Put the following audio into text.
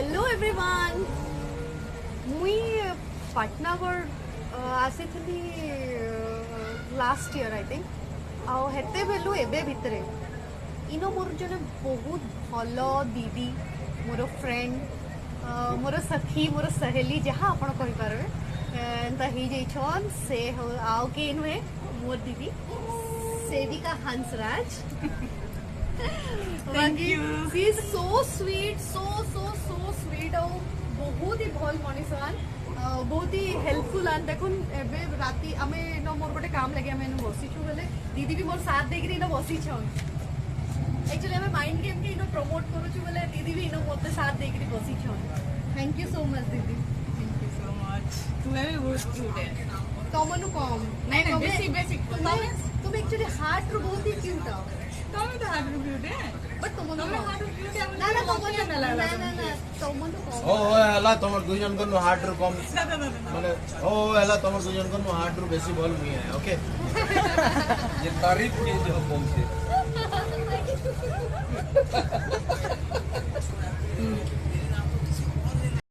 Hello everyone मुई पाटनागढ़ आसी last year I think आते बेलू एबे भितरे इनो मोर जने बहुत भल दीदी मोर फ्रेंड मोर सखी मोर सहेली जहाँ आपण कहि पारबे एंता ही जइछन से आउ के नुहे मोर दीदी सेविका Hansraj Thank you. She is so sweet, so sweet और बहुत ही भल मनीषान बहुत ही हेल्पफुल आन देखुन एबे राती आमे न मोर गोटे काम लगे आमे न बसी छु बेले दीदी भी मोर साथ देकरी न बसी छन एक्चुअली आमे माइंड गेम के न प्रमोट करू छु बेले दीदी भी न मोते साथ देकरी बसी छन थैंक यू सो मच दीदी Thank you so much. तू है वो स्टूडेंट तमनु कम नहीं बेसिक तुम एक्चुअली हार्ट रो बहुत ही क्यूट हो तमे तो हार्ट ब्यूटी है बट तमनु तमे हार्ट ब्यूटी है ना ना तमनु ओ हला तमर दुजन को हार्ट रो कम माने ओ हला तमर दुजन को हार्ट रो बेसी बल मुई है ओके ये तारीफ की जो कम से